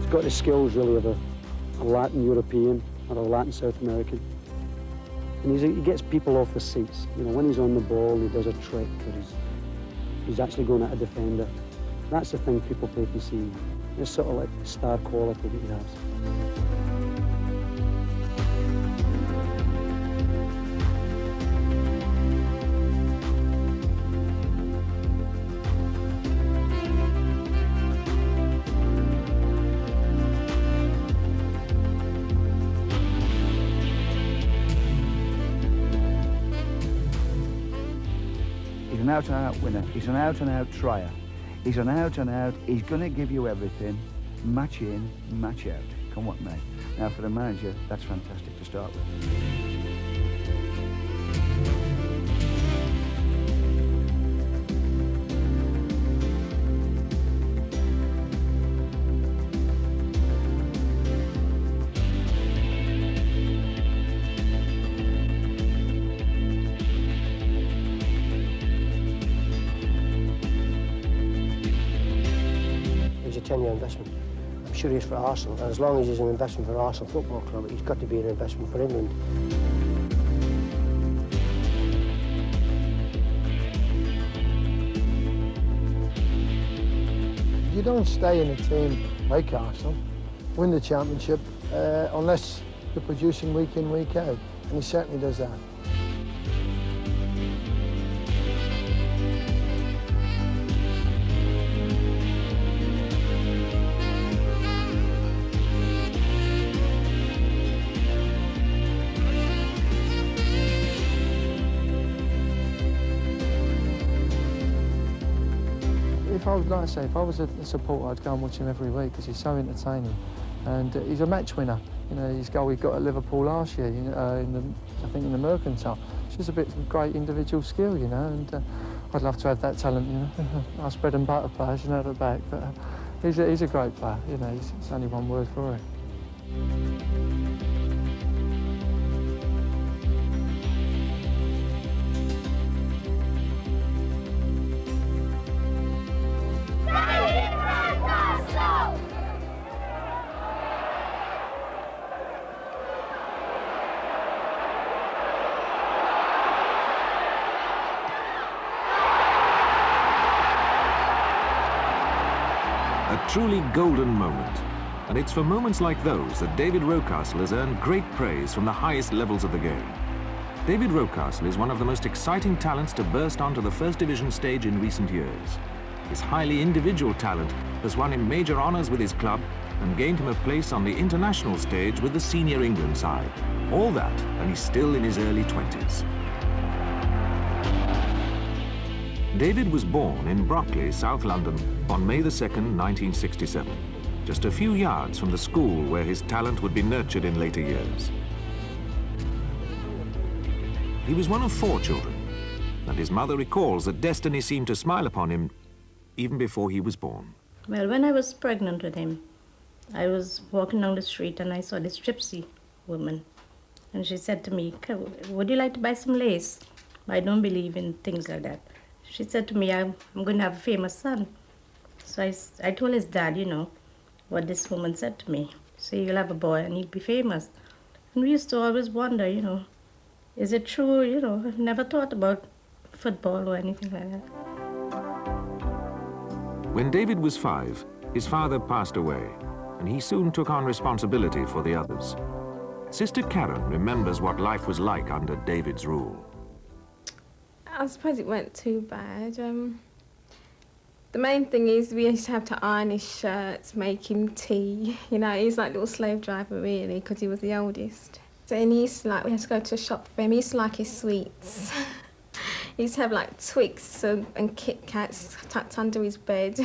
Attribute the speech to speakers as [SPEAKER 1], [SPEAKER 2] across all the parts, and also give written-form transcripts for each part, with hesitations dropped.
[SPEAKER 1] He's got the skills really of a Latin European or a Latin South American. And he gets people off the seats. You know, when he's on the ball, he does a trick, or he's actually going at a defender. That's the thing people pay to see. This sort of like star quality that he has.
[SPEAKER 2] He's an out-and-out winner. He's an out-and-out trier. He's an out-and-out, he's going to give you everything, match in, match out, come what may. Now for the manager, that's fantastic to start with.
[SPEAKER 3] He's a 10-year investment. I'm sure he is for Arsenal, and as long as he's an investment for Arsenal Football Club, he's got to be an investment for England.
[SPEAKER 4] You don't stay in a team like Arsenal, win the championship, unless you're producing week in, week out, and he certainly does that.
[SPEAKER 5] If I was, like I say, if I was a supporter, I'd go and watch him every week because he's so entertaining, and he's a match winner. You know, his goal he got at Liverpool last year, I think in the Mercantile. It's just a bit of great individual skill, you know, and I'd love to have that talent, you know. Our bread and butter players, you know, at the back, but he's a great player, you know. It's only one word for it.
[SPEAKER 6] A truly golden moment. And it's for moments like those that David Rocastle has earned great praise from the highest levels of the game. David Rocastle is one of the most exciting talents to burst onto the First Division stage in recent years. His highly individual talent has won him major honours with his club and gained him a place on the international stage with the senior England side. All that, and he's still in his early 20s. David was born in Brockley, South London, on May the 2nd, 1967, just a few yards from the school where his talent would be nurtured in later years. He was one of 4 children, and his mother recalls that destiny seemed to smile upon him even before he was born.
[SPEAKER 7] Well, when I was pregnant with him, I was walking down the street and I saw this gypsy woman, and she said to me, "Would you like to buy some lace?" I don't believe in things like that. She said to me, I'm going to have a famous son. So I told his dad, you know, what this woman said to me. So you'll have a boy and he'll be famous. And we used to always wonder, you know, is it true? You know, I've never thought about football or anything like that.
[SPEAKER 6] When David was 5, his father passed away, and he soon took on responsibility for the others. Sister Karen remembers what life was like under David's rule.
[SPEAKER 8] I suppose it weren't too bad. The main thing is we used to have to iron his shirts, make him tea. You know, he was like a little slave driver, really, because he was the oldest. So, and he used to, like, we had to go to a shop for him. He used to like his sweets. He used to have, like, Twix and Kit Kats tucked under his bed.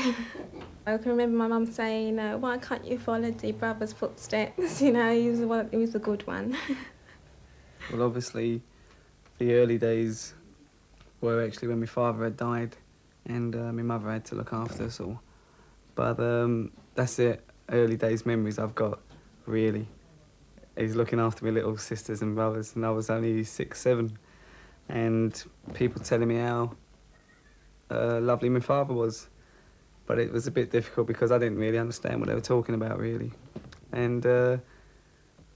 [SPEAKER 8] I can remember my mum saying, why can't you follow your brother's footsteps? You know, he was a good one.
[SPEAKER 9] Well, obviously, the early days were actually when my father had died and my mother had to look after us all. But that's it, early days memories I've got, really. He's looking after my little sisters and brothers, and I was only 6, 7. And people telling me how lovely my father was. but it was a bit difficult because I didn't really understand what they were talking about, really. And to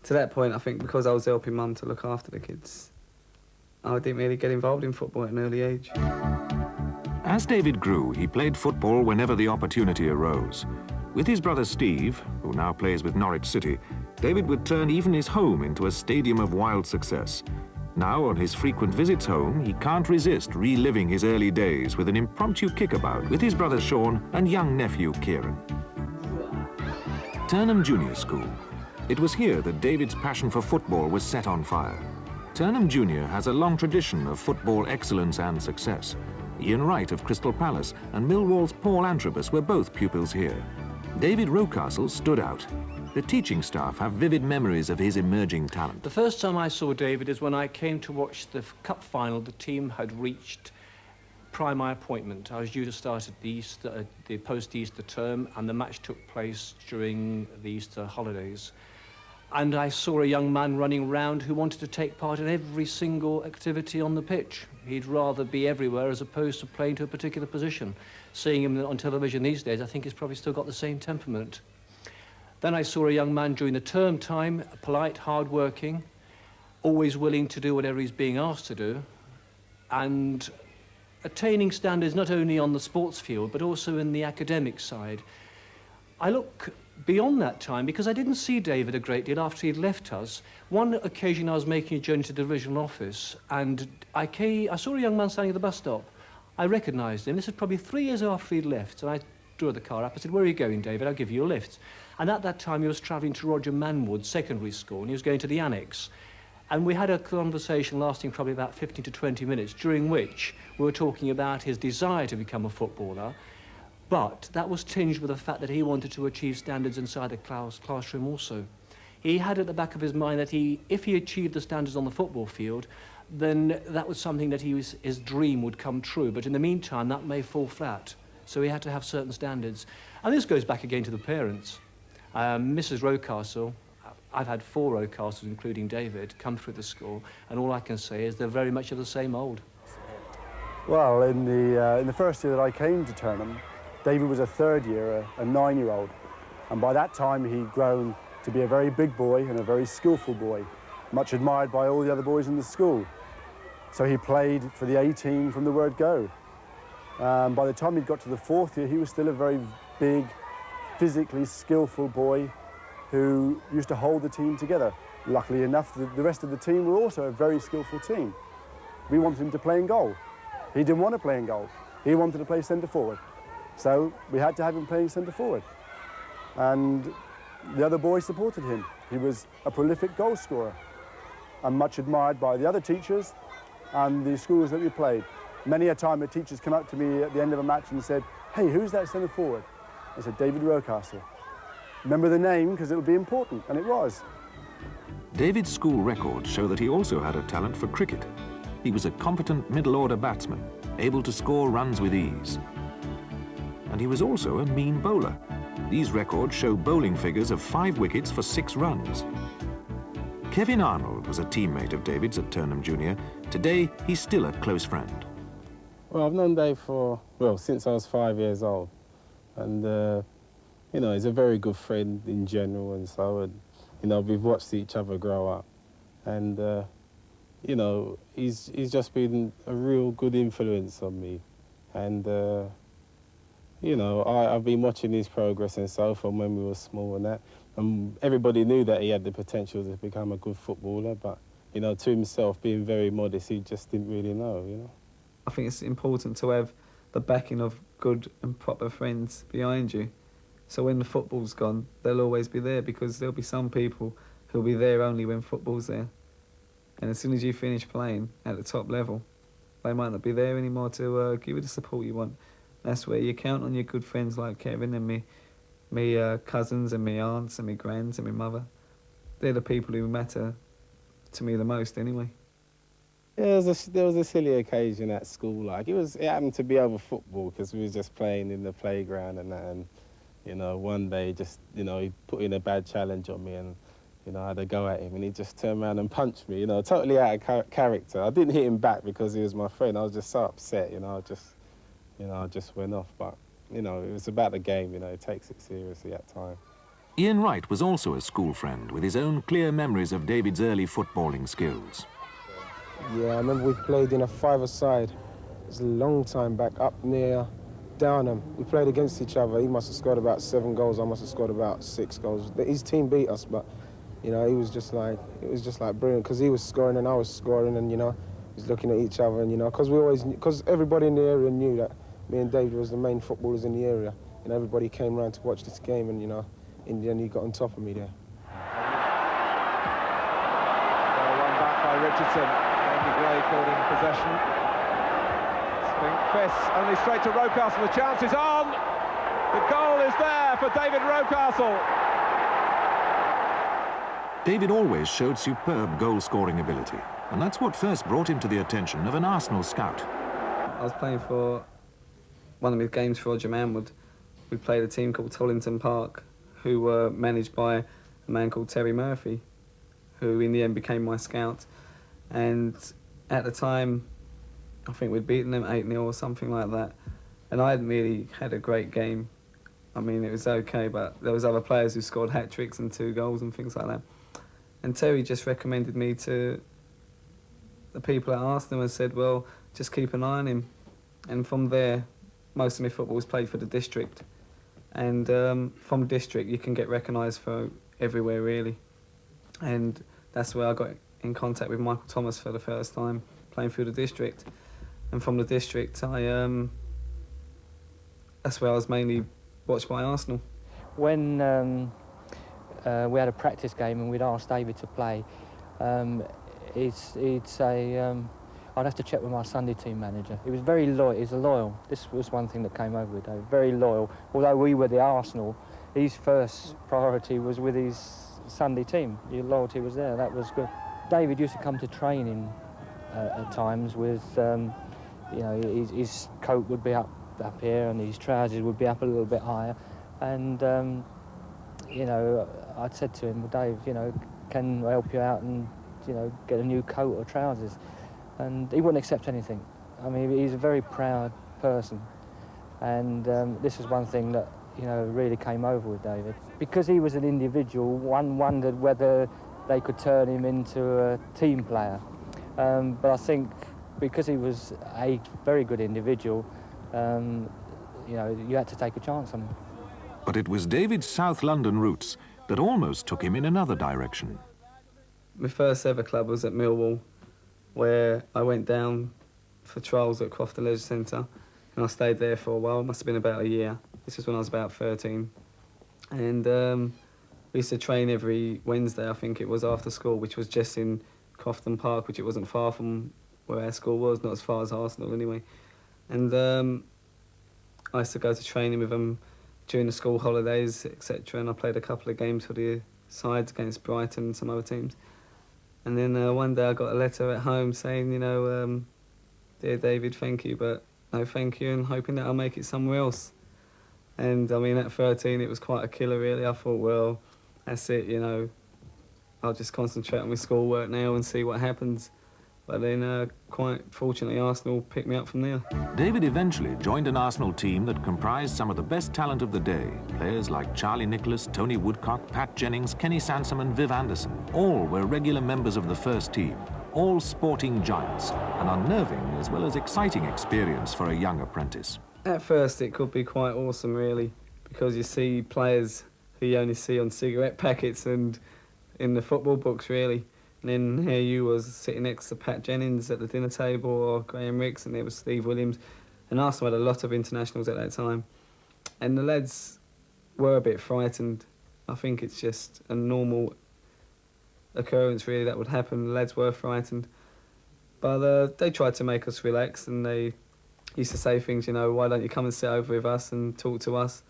[SPEAKER 9] that point, I think because I was helping Mum to look after the kids, I didn't really get involved in football at an early age.
[SPEAKER 6] As David grew, he played football whenever the opportunity arose. With his brother Steve, who now plays with Norwich City, David would turn even his home into a stadium of wild success. Now, on his frequent visits home, he can't resist reliving his early days with an impromptu kickabout with his brother Sean and young nephew Kieran. Turnham Junior School. It was here that David's passion for football was set on fire. Turnham Junior has a long tradition of football excellence and success. Ian Wright of Crystal Palace and Millwall's Paul Antrobus were both pupils here. David Rocastle stood out. The teaching staff have vivid memories of his emerging talent.
[SPEAKER 10] The first time I saw David is when I came to watch the cup final. The team had reached my appointment. I was due to start at the post-Easter term, and the match took place during the Easter holidays. And I saw a young man running round who wanted to take part in every single activity on the pitch. He'd rather be everywhere as opposed to playing to a particular position. Seeing him on television these days, I think he's probably still got the same temperament. Then I saw a young man during the term time, polite, hard-working, always willing to do whatever he's being asked to do, and attaining standards not only on the sports field, but also in the academic side. I look beyond that time because I didn't see David a great deal after he'd left us. One occasion I was making a journey to the divisional office, and I saw a young man standing at the bus stop. I recognised him. This was probably 3 years after he'd left, and I drew the car up. I said, "Where are you going, David? I'll give you a lift." And at that time he was travelling to Roger Manwood Secondary School, and he was going to the Annex. And we had a conversation lasting probably about 15 to 20 minutes, during which we were talking about his desire to become a footballer, but that was tinged with the fact that he wanted to achieve standards inside the classroom also. He had at the back of his mind that if he achieved the standards on the football field, then that was something that his dream would come true, but in the meantime that may fall flat. So he had to have certain standards. And this goes back again to the parents. Mrs. Rocastle, I've had 4 Rocastles, including David, come through the school, and all I can say is they're very much of the same mould.
[SPEAKER 11] Well, in the first year that I came to Turnham, David was a third year, a 9-year-old, and by that time he'd grown to be a very big boy and a very skillful boy, much admired by all the other boys in the school. So he played for the A-team from the word go. By the time he'd got to the 4th year, he was still a very big, physically skillful boy who used to hold the team together. Luckily enough, the rest of the team were also a very skillful team. We wanted him to play in goal. He didn't want to play in goal. He wanted to play centre forward. So we had to have him playing centre forward. And the other boys supported him. He was a prolific goal scorer and much admired by the other teachers and the schools that we played. Many a time the teachers come up to me at the end of a match and said, "Hey, who's that centre forward?" I said, "David Rocastle." Remember the name because it would be important, and it was.
[SPEAKER 6] David's school records show that he also had a talent for cricket. He was a competent middle-order batsman, able to score runs with ease. And he was also a mean bowler. These records show bowling figures of 5 wickets for 6 runs. Kevin Arnold was a teammate of David's at Turnham Junior. Today, he's still a close friend.
[SPEAKER 12] Well, I've known Dave since I was 5 years old. And, you know, he's a very good friend in general, and so, and, you know, we've watched each other grow up. And, you know, he's just been a real good influence on me. And, you know, I've been watching his progress and so from when we were small and that. And everybody knew that he had the potential to become a good footballer, but, you know, to himself, being very modest, he just didn't really know, you know.
[SPEAKER 9] I think it's important to have the backing of good and proper friends behind you. So when the football's gone, they'll always be there, because there'll be some people who'll be there only when football's there. And as soon as you finish playing at the top level, they might not be there anymore to give you the support you want. That's where you count on your good friends like Kevin and me cousins and me aunts and me grands and me mother. They're the people who matter to me the most anyway.
[SPEAKER 12] Yeah, there was a silly occasion at school. Like it happened to be over football because we was just playing in the playground and that. And you know, one day just he put in a bad challenge on me, and I had to go at him, and he just turned around and punched me. Totally out of character. I didn't hit him back because he was my friend. I was just so upset. I just went off. But you know, it was about the game, you know, he takes it seriously at times.
[SPEAKER 6] Ian Wright was also a school friend with his own clear memories of David's early footballing skills.
[SPEAKER 13] Yeah, I remember we played in a five-a-side. It was a long time back, up near Downham. We played against each other. He must have scored about 7 goals. I must have scored about 6 goals. His team beat us, but, you know, it was just like brilliant, because he was scoring and I was scoring, and, you know, he was looking at each other, and, you know, because everybody in the area knew that me and David was the main footballers in the area, and everybody came around to watch this game, and, you know, in the end he got on top of me there.
[SPEAKER 14] Run back by Richardson. Andy Gray called in possession. Spink fists only straight to Rocastle. The chance is on. The goal is there for David Rocastle.
[SPEAKER 6] David always showed superb goal-scoring ability, and that's what first brought him to the attention of an Arsenal scout.
[SPEAKER 9] I was playing for one of my games for Roger Manwood. We played a team called Tollington Park, who were managed by a man called Terry Murphy, who in the end became my scout. And at the time, I think we'd beaten them 8-0 or something like that. And I hadn't really had a great game. I mean, it was okay, but there was other players who scored hat-tricks and 2 goals and things like that. And Terry just recommended me to the people at Arsenal and said, well, just keep an eye on him. And from there, most of my football was played for the district. And from district, you can get recognised for everywhere, really. And that's where I got in contact with Michael Thomas for the first time, playing through the district. And from the district, that's where I was mainly watched by Arsenal.
[SPEAKER 15] When we had a practice game and we'd asked David to play, he'd say, I'd have to check with my Sunday team manager. He was very loyal. He's loyal. This was one thing that came over with David. Very loyal. Although we were the Arsenal, his first priority was with his Sunday team. The loyalty was there. That was good. David used to come to training at times with, you know, his coat would be up here and his trousers would be up a little bit higher. And, you know, I'd said to him, well, Dave, you know, can I help you out and, you know, get a new coat or trousers? And he wouldn't accept anything. I mean, he's a very proud person. And this is one thing that, you know, really came over with David. Because he was an individual, one wondered whether they could turn him into a team player. But I think because he was a very good individual, you know, you had to take a chance on him.
[SPEAKER 6] But it was David's South London roots that almost took him in another direction.
[SPEAKER 9] My first ever club was at Millwall, where I went down for trials at Crofton Leisure Centre, and I stayed there for a while. It must have been about a year. This was when I was about 13. And we used to train every Wednesday, I think it was, after school, which was just in Crofton Park, which it wasn't far from where our school was, not as far as Arsenal anyway. And I used to go to training with them during the school holidays, etc. And I played a couple of games for the sides against Brighton and some other teams. And then one day I got a letter at home saying, you know, dear David, thank you, but no thank you, and hoping that I'll make it somewhere else. And I mean, at 13, it was quite a killer, really. I thought, well, that's it, you know, I'll just concentrate on my schoolwork now and see what happens. But then, quite fortunately, Arsenal picked me up from there.
[SPEAKER 6] David eventually joined an Arsenal team that comprised some of the best talent of the day. Players like Charlie Nicholas, Tony Woodcock, Pat Jennings, Kenny Sansom and Viv Anderson. All were regular members of the first team, all sporting giants, an unnerving as well as exciting experience for a young apprentice.
[SPEAKER 9] At first, it could be quite awesome, really, because you see players who you only see on cigarette packets and in the football books, really. And then here you was sitting next to Pat Jennings at the dinner table, or Graham Ricks, and there was Steve Williams. And Arsenal had a lot of internationals at that time. And the lads were a bit frightened. I think it's just a normal occurrence, really, that would happen. The lads were frightened. But they tried to make us relax, and they used to say things, you know, why don't you come and sit over with us and talk to us?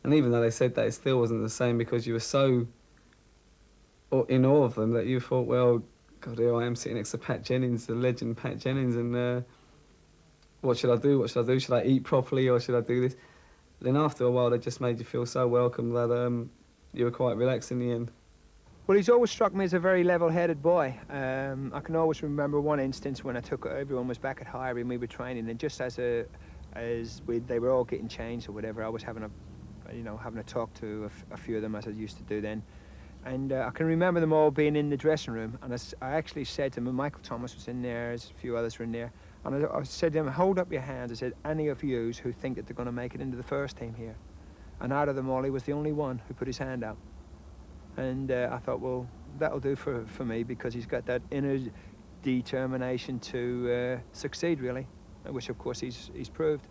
[SPEAKER 9] And even though they said that, it still wasn't the same, because you were so in awe of them that you thought, well, God, here I am sitting next to Pat Jennings, the legend Pat Jennings, and what should I do? What should I do? Should I eat properly, or should I do this? Then after a while, they just made you feel so welcome that you were quite relaxed in the end.
[SPEAKER 16] Well, he's always struck me as a very level-headed boy. I can always remember one instance when everyone was back at Highbury and we were training, and just as a as they were all getting changed or whatever, I was having a talk to a few of them, as I used to do then. And I can remember them all being in the dressing room, and I actually said to them, Michael Thomas was in there, as a few others were in there, and I said to them, hold up your hands. I said, any of you who think that they're going to make it into the first team here? And out of them all, he was the only one who put his hand out. And I thought, well, that'll do for me, because he's got that inner determination to succeed, really, which of course he's proved.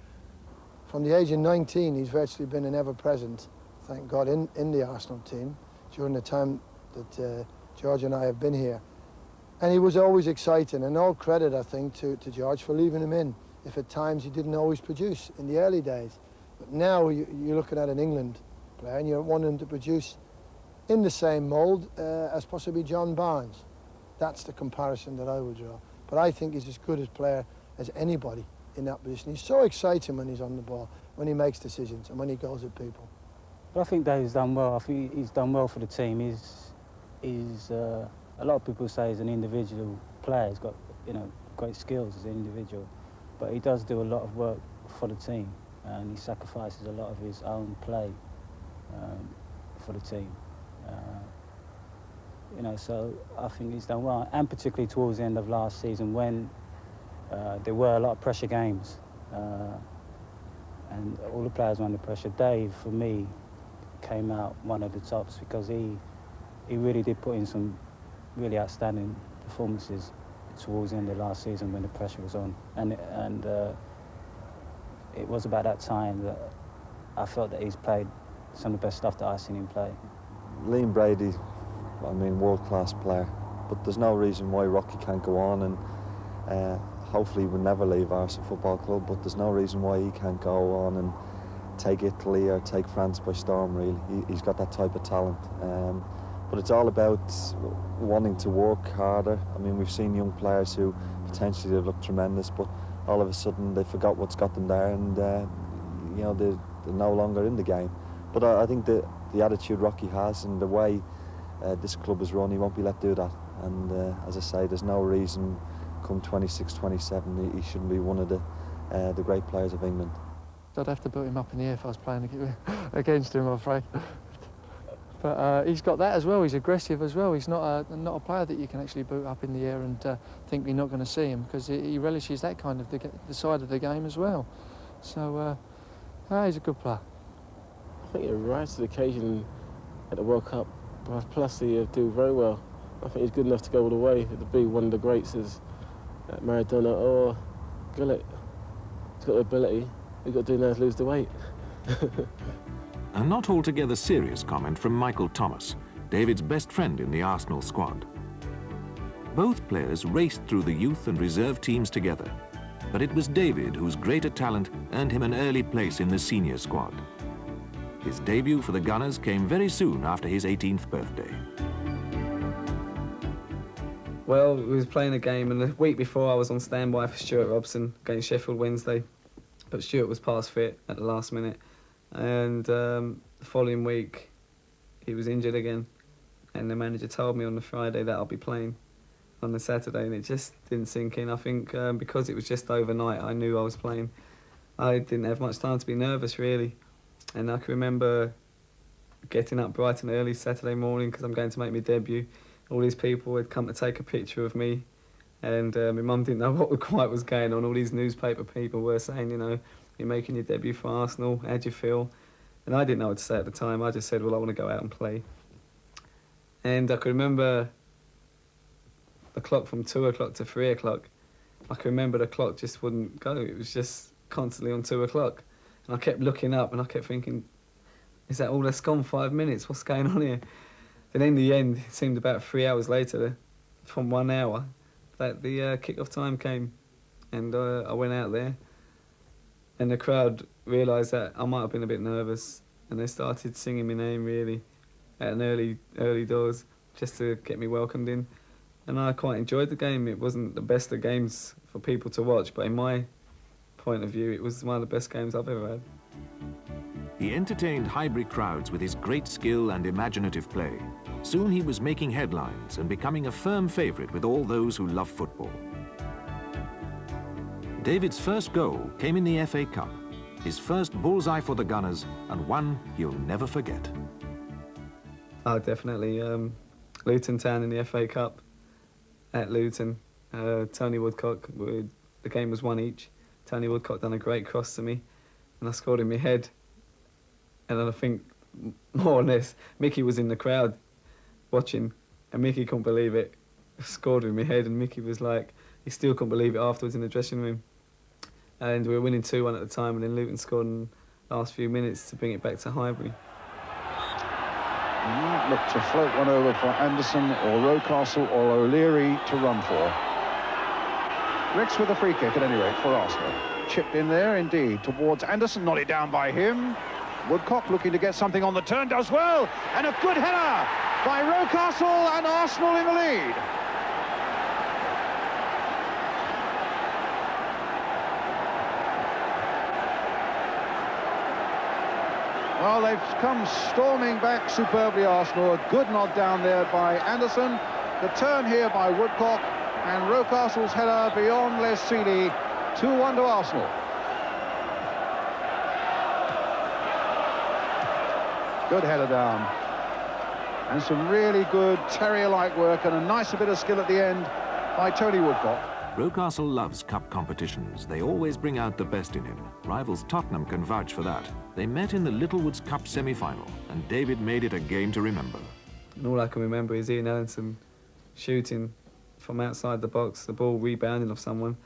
[SPEAKER 4] From the age of 19, he's virtually been an ever-present, thank God, in the Arsenal team during the time that George and I have been here. And he was always exciting, and all credit, I think, to George for leaving him in, if at times he didn't always produce in the early days. But now you're looking at an England player, and you want him to produce in the same mould as possibly John Barnes. That's the comparison that I would draw. But I think he's as good a player as anybody in that position. He's so exciting when he's on the ball, when he makes decisions, and when he goes at people.
[SPEAKER 17] But I think Dave's done well. I think he's done well for the team. He's a lot of people say he's an individual player. He's got, great skills as an individual, but he does do a lot of work for the team, and he sacrifices a lot of his own play for the team. So I think he's done well, and particularly towards the end of last season when there were a lot of pressure games and all the players were under pressure. Dave, for me, came out one of the tops, because he really did put in some really outstanding performances towards the end of last season when the pressure was on, and it was about that time that I felt that he's played some of the best stuff that I've seen him play.
[SPEAKER 18] Liam Brady, world-class player, but there's no reason why Rocky can't go on, and hopefully he will never leave Arsenal Football Club, but there's no reason why he can't go on and take Italy or take France by storm, really. He's got that type of talent. But it's all about wanting to work harder. I mean, we've seen young players who potentially have looked tremendous, but all of a sudden they forgot what's got them there, and they're no longer in the game. But I think the attitude Rocky has and the way this club is run, he won't be let do that. And as I say, there's no reason come 26, 27, he shouldn't be one of the great players of England.
[SPEAKER 5] I'd have to put him up in the air if I was playing against him, I'm afraid. But he's got that as well. He's aggressive as well. He's not a player that you can actually boot up in the air and think you're not going to see him, because he relishes that kind of the side of the game as well. So he's a good player.
[SPEAKER 12] I think he rises to the occasion at the World Cup. Plus, he do very well. I think he's good enough to go all the way to be one of the greats as Maradona or Gullit. He's got the ability. All you've got to do now is lose the weight.
[SPEAKER 6] A not altogether serious comment from Michael Thomas, David's best friend in the Arsenal squad. Both players raced through the youth and reserve teams together, but it was David whose greater talent earned him an early place in the senior squad. His debut for the Gunners came very soon after his 18th birthday.
[SPEAKER 9] Well, we was playing a game, and the week before I was on standby for Stuart Robson against Sheffield Wednesday, but Stuart was past fit at the last minute. And the following week, he was injured again, and the manager told me on the Friday that I'll be playing on the Saturday, and it just didn't sink in. I think because it was just overnight, I knew I was playing. I didn't have much time to be nervous, really, and I can remember getting up bright and early Saturday morning because I'm going to make my debut. All these people had come to take a picture of me, and my mum didn't know what quite was going on. All these newspaper people were saying, you're making your debut for Arsenal, how'd you feel? And I didn't know what to say at the time. I just said, well, I want to go out and play. And I can remember the clock from 2 o'clock to 3 o'clock. I can remember the clock just wouldn't go. It was just constantly on 2 o'clock. And I kept looking up and I kept thinking, is that all that's gone? 5 minutes? What's going on here? Then in the end, it seemed about 3 hours later, from 1 hour, that the kick-off time came. And I went out there. And the crowd realised that I might have been a bit nervous, and they started singing my name, really, at an early doors, just to get me welcomed in. And I quite enjoyed the game. It wasn't the best of games for people to watch, but in my point of view, it was one of the best games I've ever had.
[SPEAKER 6] He entertained Highbury crowds with his great skill and imaginative play. Soon he was making headlines and becoming a firm favourite with all those who love football. David's first goal came in the FA Cup, his first bullseye for the Gunners, and one he'll never forget.
[SPEAKER 9] Oh, definitely. Luton Town in the FA Cup at Luton. Tony Woodcock, the game was 1 each. Tony Woodcock done a great cross to me, and I scored in my head. And then I think, more or less, Mickey was in the crowd watching, and Mickey couldn't believe it. I scored in my head, and Mickey was like, he still couldn't believe it afterwards in the dressing room. And we were winning 2-1 at the time, and then Luton scored in the last few minutes to bring it back to Highbury.
[SPEAKER 19] Might look to float one over for Anderson or Rocastle or O'Leary to run for. Ricks with a free kick at any rate for Arsenal. Chipped in there indeed towards Anderson, nodded down by him. Woodcock looking to get something on the turn, does well, and a good header by Rocastle, and Arsenal in the lead. Well, they've come storming back superbly, Arsenal. A good nod down there by Anderson. The turn here by Woodcock, and Rocastle's header beyond Les Seeley. 2-1 to Arsenal. Good header down. And some really good terrier-like work, and a nice bit of skill at the end by Tony Woodcock.
[SPEAKER 6] Rocastle loves cup competitions. They always bring out the best in him. Rivals Tottenham can vouch for that. They met in the Littlewoods Cup semi-final, and David made it a game to remember.
[SPEAKER 9] And all I can remember is Ian Allenson shooting from outside the box, the ball rebounding off someone,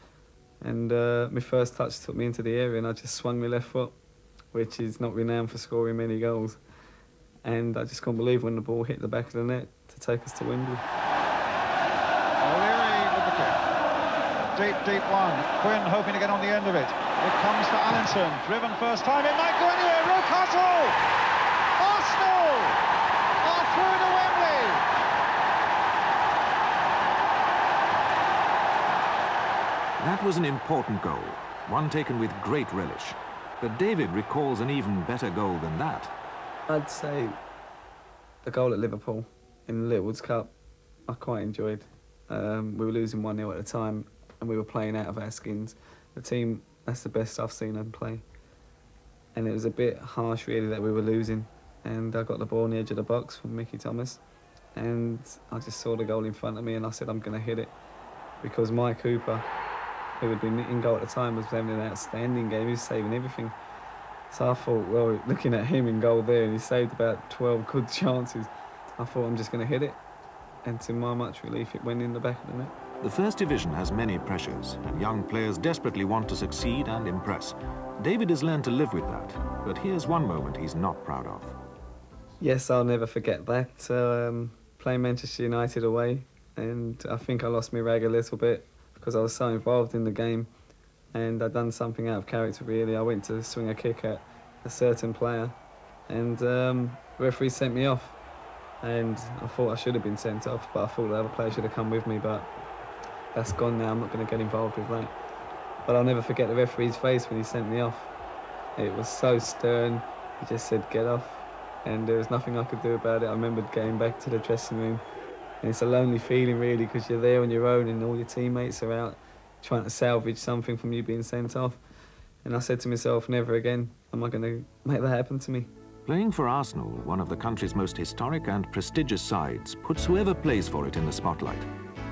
[SPEAKER 9] and my first touch took me into the area, and I just swung my left foot, which is not renowned for scoring many goals. And I just couldn't believe when the ball hit the back of the net to take us to Wembley.
[SPEAKER 19] O'Leary with the kick. Deep, deep one. Quinn hoping to get on the end of it. It comes to Allenson. Driven first time. It might go anywhere. Rocastle! Arsenal are through to Wembley.
[SPEAKER 6] That was an important goal, one taken with great relish. But David recalls an even better goal than that.
[SPEAKER 9] I'd say the goal at Liverpool in the Littlewoods Cup, I quite enjoyed. We were losing 1-0 at the time, and we were playing out of our skins. The team, that's the best I've seen them play. And it was a bit harsh, really, that we were losing. And I got the ball on the edge of the box from Mickey Thomas, and I just saw the goal in front of me, and I said, I'm going to hit it. Because Mike Cooper, who had been in goal at the time, was having an outstanding game. He was saving everything. So I thought, well, looking at him in goal there, and he saved about 12 good chances, I thought, I'm just going to hit it. And to my much relief, it went in the back of the net.
[SPEAKER 6] The First Division has many pressures, and young players desperately want to succeed and impress. David has learned to live with that, but here's one moment he's not proud of.
[SPEAKER 9] Yes, I'll never forget that. Playing Manchester United away, and I think I lost my rag a little bit because I was so involved in the game, and I'd done something out of character, really. I went to swing a kick at a certain player, and the referee sent me off. And I thought I should have been sent off, but I thought the other player should have come with me, but that's gone now. I'm not going to get involved with that. But I'll never forget the referee's face when he sent me off. It was so stern. He just said, get off. And there was nothing I could do about it. I remember getting back to the dressing room, and it's a lonely feeling, really, because you're there on your own and all your teammates are out trying to salvage something from you being sent off. And I said to myself, never again am I going to make that happen to me.
[SPEAKER 6] Playing for Arsenal, one of the country's most historic and prestigious sides, puts whoever plays for it in the spotlight.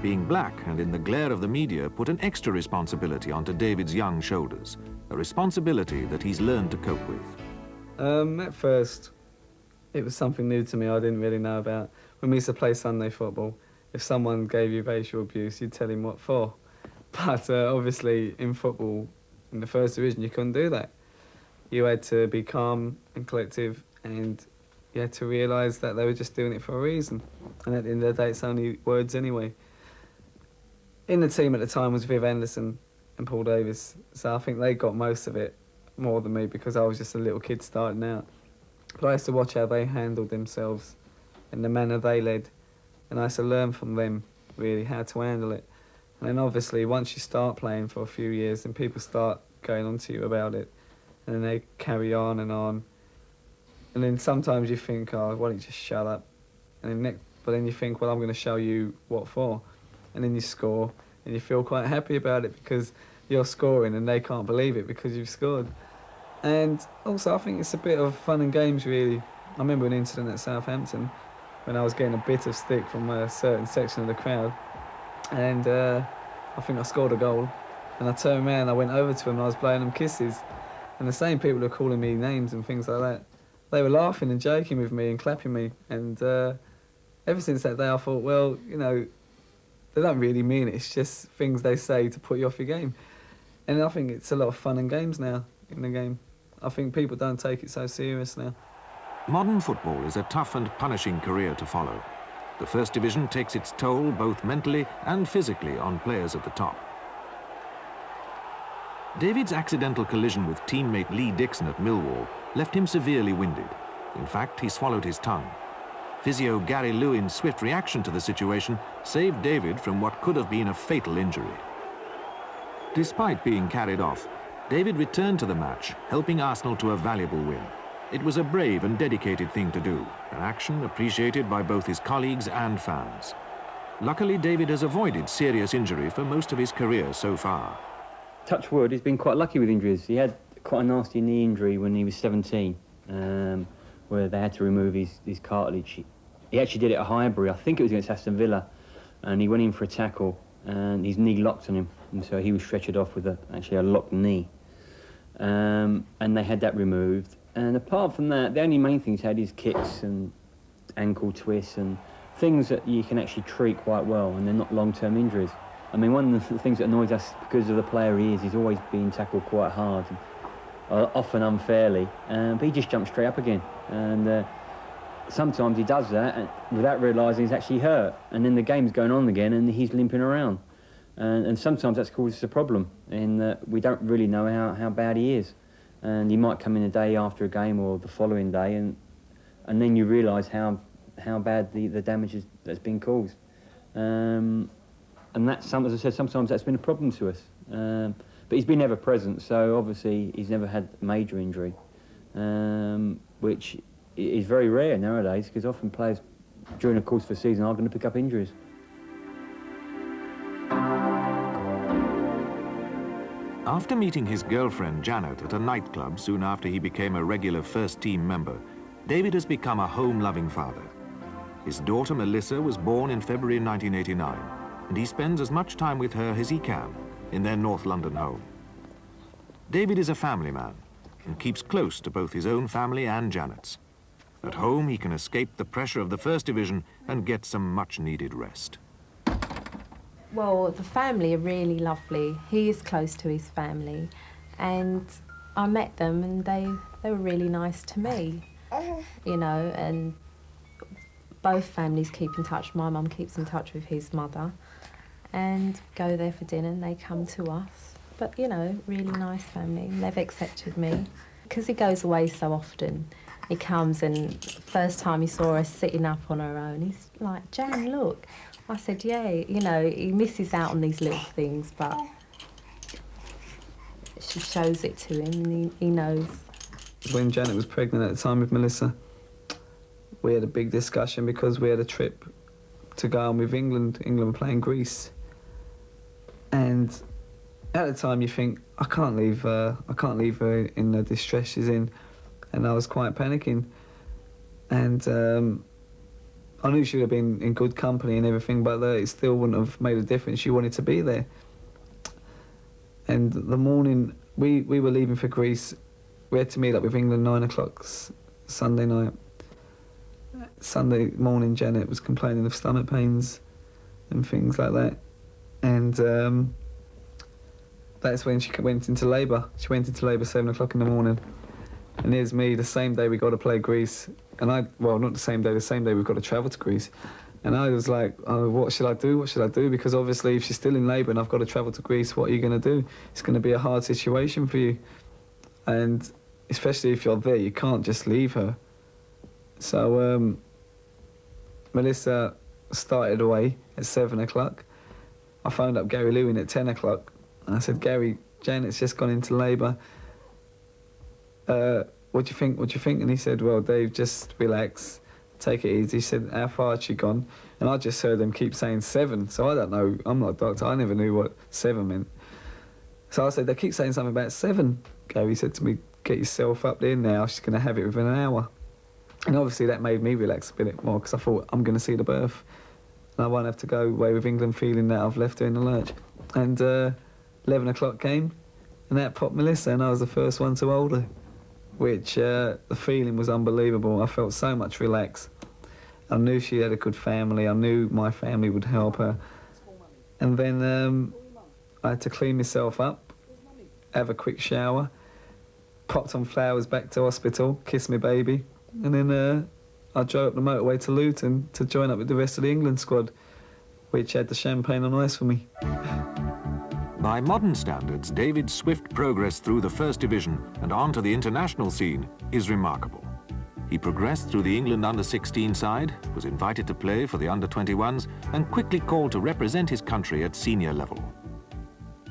[SPEAKER 6] Being black and in the glare of the media put an extra responsibility onto David's young shoulders, a responsibility that he's learned to cope with.
[SPEAKER 9] At first, it was something new to me I didn't really know about. When we used to play Sunday football, if someone gave you racial abuse, you'd tell him what for. But obviously, in football, in the First Division, you couldn't do that. You had to be calm and collective, and you had to realise that they were just doing it for a reason. And at the end of the day, it's only words anyway. In the team at the time was Viv Anderson and Paul Davis, so I think they got most of it more than me because I was just a little kid starting out. But I used to watch how they handled themselves and the manner they led, and I used to learn from them, really, how to handle it. And then obviously, once you start playing for a few years, and people start going on to you about it, and then they carry on. And then sometimes you think, oh, why don't you just shut up? But then you think, well, I'm going to show you what for. And then you score, and you feel quite happy about it because you're scoring and they can't believe it because you've scored. And also, I think it's a bit of fun and games, really. I remember an incident at Southampton when I was getting a bit of stick from a certain section of the crowd, and I think I scored a goal, and I turned around and I went over to them and I was blowing them kisses, and the same people were calling me names and things like that. They were laughing and joking with me and clapping me, and ever since that day I thought, well, you know, they don't really mean it, it's just things they say to put you off your game. And I think it's a lot of fun and games now in the game. I think people don't take it so serious now.
[SPEAKER 6] Modern football is a tough and punishing career to follow. The First Division takes its toll both mentally and physically on players at the top. David's accidental collision with teammate Lee Dixon at Millwall left him severely winded. In fact, he swallowed his tongue. Physio Gary Lewin's swift reaction to the situation saved David from what could have been a fatal injury. Despite being carried off, David returned to the match, helping Arsenal to a valuable win. It was a brave and dedicated thing to do, an action appreciated by both his colleagues and fans. Luckily, David has avoided serious injury for most of his career so far.
[SPEAKER 20] Touch wood, he's been quite lucky with injuries. He had quite a nasty knee injury when he was 17, where they had to remove his cartilage. He actually did it at Highbury, I think it was against Aston Villa, and he went in for a tackle and his knee locked on him, and so he was stretchered off with actually a locked knee. And they had that removed. And apart from that, the only main thing he's had is kicks and ankle twists and things that you can actually treat quite well, and they're not long-term injuries. I mean, one of the things that annoys us because of the player he is, he's always being tackled quite hard, and, often unfairly, but he just jumps straight up again. And sometimes he does that without realising he's actually hurt, and then the game's going on again and he's limping around. And sometimes that's causes a problem in that we don't really know how bad he is. And he might come in a day after a game or the following day, and then you realise how bad the damage that's been caused. And that's, as I said, sometimes that's been a problem to us. But he's been ever present, so obviously he's never had major injury, which is very rare nowadays, because often players during the course of a season are going to pick up injuries.
[SPEAKER 6] After meeting his girlfriend Janet at a nightclub soon after he became a regular first-team member, David has become a home-loving father. His daughter Melissa was born in February 1989, and he spends as much time with her as he can in their North London home. David is a family man and keeps close to both his own family and Janet's. At home, he can escape the pressure of the First Division and get some much-needed rest.
[SPEAKER 21] Well, the family are really lovely. He is close to his family, and I met them and they were really nice to me, you know, and both families keep in touch. My mum keeps in touch with his mother and go there for dinner and they come to us. But, you know, really nice family. They've accepted me because he goes away so often. He comes and first time he saw her sitting up on her own, he's like, Jan, look. I said, yeah, you know, he misses out on these little things, but she shows it to him and he knows.
[SPEAKER 9] When Janet was pregnant at the time with Melissa, we had a big discussion because we had a trip to go on with England playing Greece. And at the time you think, I can't leave her in the distress she's in. And I was quite panicking. And I knew she would have been in good company and everything, but it still wouldn't have made a difference. She wanted to be there. And the morning we were leaving for Greece, we had to meet up with England 9 o'clock Sunday night. Sunday morning, Janet was complaining of stomach pains and things like that. And that's when she went into labour. She went into labour 7 o'clock in the morning. And here's me, the same day we got to play Greece. And well, not the same day we've got to travel to Greece. And I was like, oh, what should I do? What should I do? Because obviously if she's still in labour and I've got to travel to Greece, what are you going to do? It's going to be a hard situation for you. And especially if you're there, you can't just leave her. So Melissa started away at 7 o'clock. I phoned up Gary Lewin at 10 o'clock. And I said, Gary, Janet's just gone into labour. What do you think? What do you think? And he said, well, Dave, just relax, take it easy. He said, how far had she gone? And I just heard them keep saying 7, so I don't know. I'm not a doctor. I never knew what 7 meant. So I said, they keep saying something about 7. Gary said to me, get yourself up there now, she's going to have it within an hour. And obviously that made me relax a bit more, because I thought, I'm going to see the birth. And I won't have to go away with England feeling that I've left her in the lurch. And 11 o'clock came, and that popped Melissa, and I was the first one to hold her, which the feeling was unbelievable. I felt so much relaxed. I knew she had a good family. I knew my family would help her. And then I had to clean myself up, have a quick shower, popped on flowers back to hospital, kissed my baby, and then I drove up the motorway to Luton to join up with the rest of the England squad, which had the champagne on ice for me.
[SPEAKER 6] By modern standards, David's swift progress through the First Division and onto the international scene is remarkable. He progressed through the England under-16 side, was invited to play for the under-21s, and quickly called to represent his country at senior level.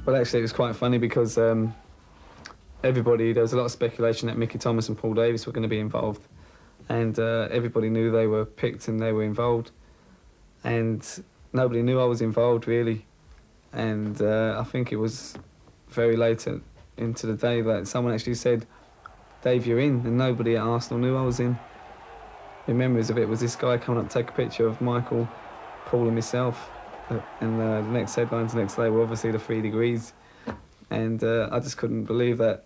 [SPEAKER 9] Well, actually, it was quite funny because there was a lot of speculation that Mickey Thomas and Paul Davis were going to be involved. And everybody knew they were picked and they were involved. And nobody knew I was involved, really. And I think it was very late into the day that someone actually said, Dave, you're in, and nobody at Arsenal knew I was in. The memories of it was this guy coming up to take a picture of Michael, Paul and myself. And the next headlines the next day were obviously the 3 degrees. And I just couldn't believe that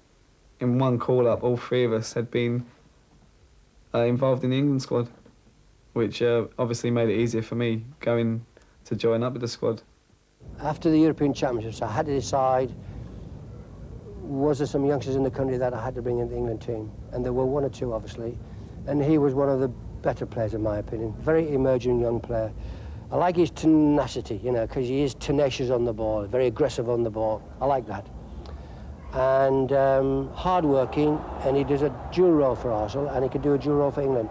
[SPEAKER 9] in one call-up, all 3 of us had been involved in the England squad, which obviously made it easier for me going to join up with the squad.
[SPEAKER 3] After the European Championships, I had to decide, was there some youngsters in the country that I had to bring into the England team? And there were 1 or 2, obviously. And he was one of the better players, in my opinion. Very emerging young player. I like his tenacity, you know, because he is tenacious on the ball, very aggressive on the ball. I like that. And hard-working, and he does a dual role for Arsenal, and he can do a dual role for England,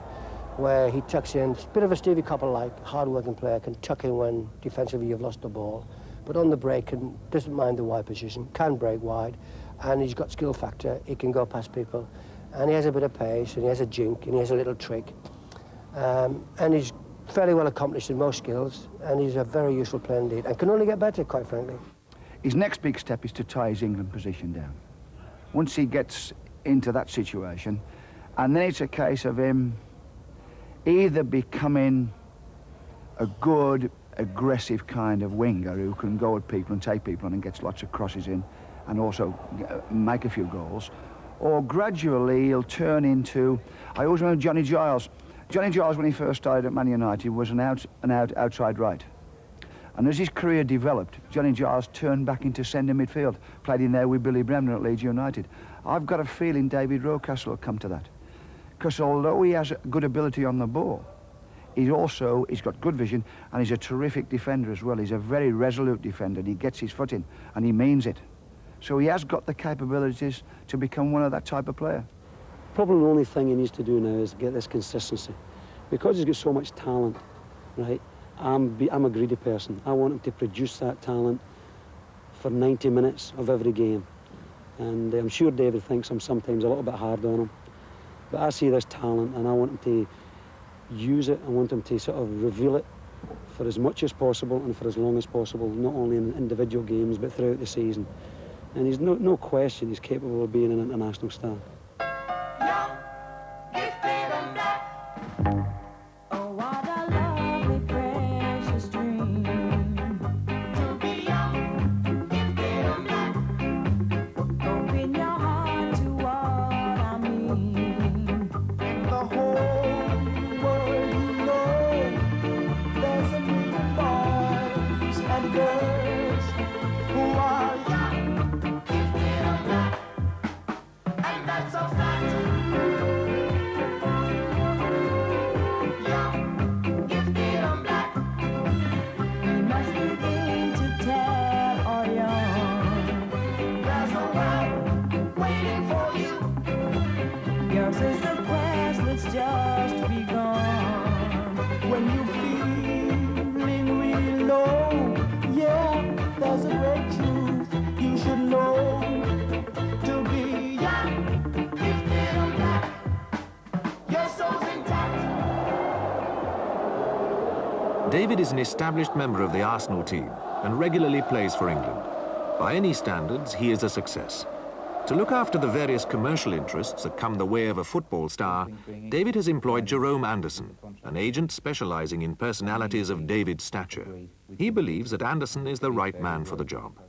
[SPEAKER 3] where he tucks in, a bit of a Stevie Copper-like, hard-working player, can tuck in when defensively you've lost the ball, but on the break doesn't mind the wide position, can break wide, and he's got skill factor, he can go past people, and he has a bit of pace, and he has a jink, and he has a little trick, and he's fairly well accomplished in most skills, and he's a very useful player indeed, and can only get better, quite frankly.
[SPEAKER 2] His next big step is to tie his England position down. Once he gets into that situation, and then it's a case of him either becoming a good, aggressive kind of winger who can go at people and take people on and gets lots of crosses in and also make a few goals, or gradually he'll turn into, I always remember Johnny Giles. Johnny Giles, when he first started at Man United, was an out-and-out outside right. And as his career developed, Johnny Giles turned back into centre midfield, played in there with Billy Bremner at Leeds United. I've got a feeling David Rocastle will come to that. Because although he has good ability on the ball, he's got good vision, and he's a terrific defender as well. He's a very resolute defender, and he gets his foot in, and he means it. So he has got the capabilities to become one of that type of player.
[SPEAKER 1] Probably the only thing he needs to do now is get this consistency. Because he's got so much talent, right? I'm a greedy person. I want him to produce that talent for 90 minutes of every game. And I'm sure David thinks I'm sometimes a little bit hard on him. But I see this talent and I want him to use it. I want him to sort of reveal it for as much as possible and for as long as possible, not only in individual games but throughout the season. And he's no question he's capable of being an international star.
[SPEAKER 6] David is an established member of the Arsenal team and regularly plays for England. By any standards, he is a success. To look after the various commercial interests that come the way of a football star, David has employed Jerome Anderson, an agent specialising in personalities of David's stature. He believes that Anderson is the right man for the job.